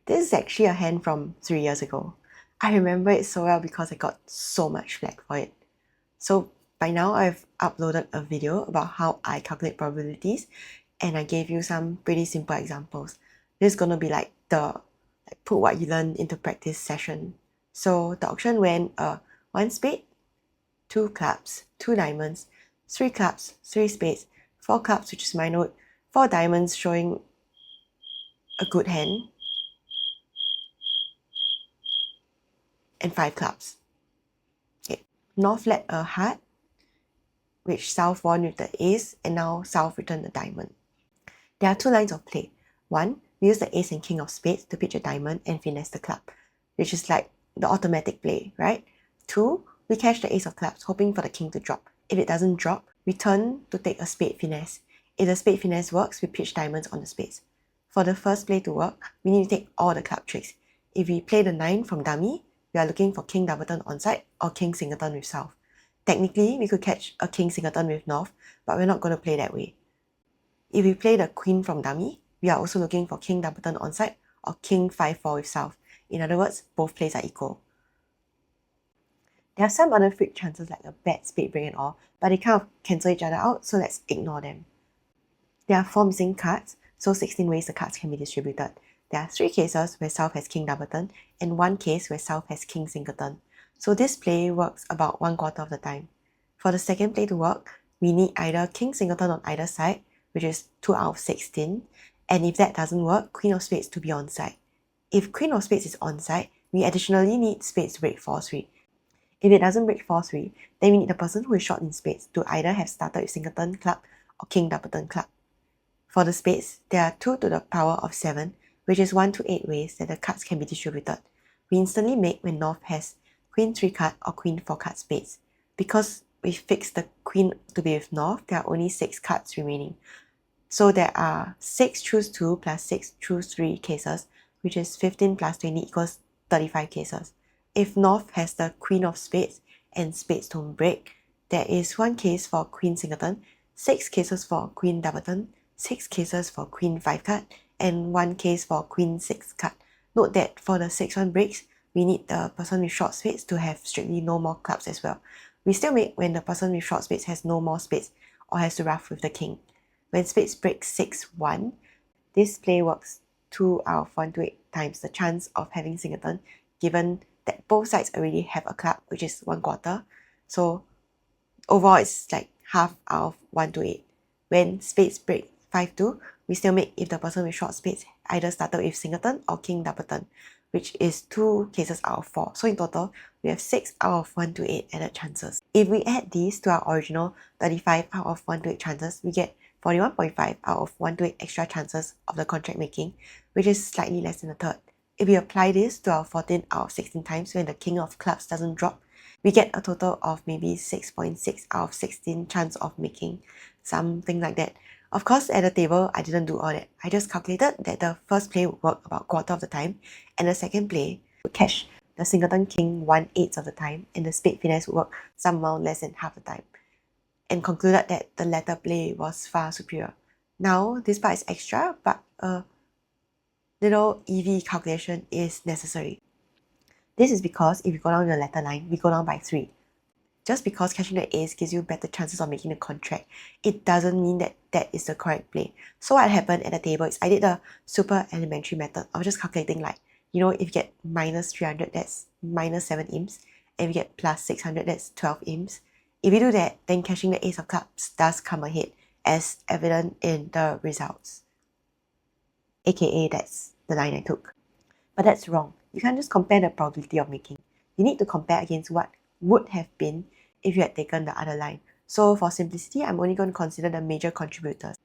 This is actually a hand from 3 years ago. I remember it so well because I got so much flack for it. So by now I've uploaded a video about how I calculate probabilities, and I gave you some pretty simple examples. This is gonna be like the put what you learn into practice session. So the auction went 1 spade, 2 clubs, 2 diamonds, 3 clubs, 3 spades, 4 clubs, which is my note, 4 diamonds showing a good hand, and 5 clubs. Okay. North led a heart, which South won with the ace, and now South returned the diamond. There are 2 lines of play. 1, we use the ace and king of spades to pitch a diamond and finesse the club, which is like the automatic play, right? 2, we cash the ace of clubs, hoping for the king to drop. If it doesn't drop, we turn to take a spade finesse. If the spade finesse works, we pitch diamonds on the spades. For the first play to work, we need to take all the club tricks. If we play the 9 from dummy, we are looking for king double turn onside or king singleton with south. Technically, we could catch a king singleton with north, but we're not going to play that way. If we play the queen from dummy, we are also looking for king double turn onside or king 5-4 with south. In other words, both plays are equal. There are some other freak chances like a bad spade break and all, but they kind of cancel each other out, so let's ignore them. There are 4 missing cards, so 16 ways the cards can be distributed. There are 3 cases where South has king double turn and 1 case where South has king singleton. So this play works about 1/4 of the time. For the second play to work, we need either king singleton on either side, which is 2 out of 16, and if that doesn't work, queen of spades to be onside. If queen of spades is onside, we additionally need spades to break 4-3. If it doesn't break 4-3, then we need the person who is short in spades to either have started with singleton club or king double turn club. For the spades, there are 2 to the power of 7, which is 1 to 8 ways that the cards can be distributed. We instantly make when North has queen 3 card or queen 4 card spades. Because we fixed the queen to be with North, there are only 6 cards remaining. So there are 6 choose 2 plus 6 choose 3 cases, which is 15 plus 20 equals 35 cases. If North has the queen of spades and spades don't break, there is 1 case for queen singleton, 6 cases for queen double turn, 6 cases for queen 5 card, and 1 case for queen 6 card. Note that for the 6-1 breaks, we need the person with short spades to have strictly no more clubs as well. We still make when the person with short spades has no more spades or has to ruff with the king. When spades break 6-1, this play works 2 out of 1 to 8 times the chance of having singleton, given that both sides already have a club, which is 1/4. So overall, it's like half out of 1 to 8. When spades break 5-2, we still make if the person with short spades either started with singleton or king double turn, which is 2 cases out of 4. So in total, we have 6 out of 1 to 8 added chances. If we add these to our original 35 out of 1 to 8 chances, we get 41.5 out of 1 to 8 extra chances of the contract making, which is slightly less than a third. If we apply this to our 14 out of 16 times when the king of clubs doesn't drop, we get a total of maybe 6.6 out of 16 chance of making, something like that. Of course, at the table, I didn't do all that. I just calculated that the first play would work about 1/4 of the time, and the second play would catch the singleton king 1/8 of the time, and the spade finesse would work some amount less than half the time, and concluded that the latter play was far superior. Now, this part is extra, but a little EV calculation is necessary. This is because if you go down the latter line, we go down by 3. Just because catching the ace gives you better chances of making the contract, it doesn't mean that that is the correct play. So what happened at the table is I did the super elementary method of just calculating, like, you know, if you get minus 300, that's minus 7 imps. And if you get plus 600, that's 12 imps. If you do that, then catching the ace of clubs does come ahead, as evident in the results. AKA, that's the line I took. But that's wrong. You can't just compare the probability of making. You need to compare against what would have been if you had taken the other line. So for simplicity, I'm only going to consider the major contributors.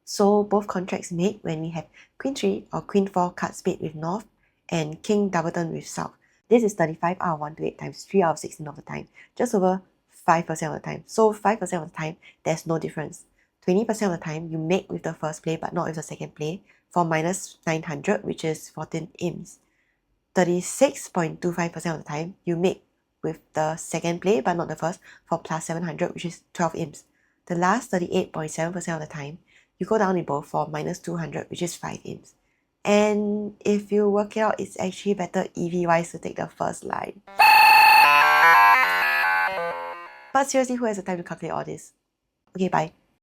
So both contracts made when we have queen 3 or queen 4 card spade with north and king double turn with south. This is 35 out of 1 to 8 times 3 out of 16 of the time, just over 5% of the time. So 5% of the time, there's no difference. 20% of the time, you make with the first play but not with the second play for minus 900, which is 14 imps. 36.25% of the time, you make with the second play but not the first for plus 700, which is 12 imps. The last 38.7% of the time, you go down in both for minus 200, which is 5 imps. And if you work it out, it's actually better EV-wise to take the first line. But seriously, who has the time to calculate all this? Okay, bye.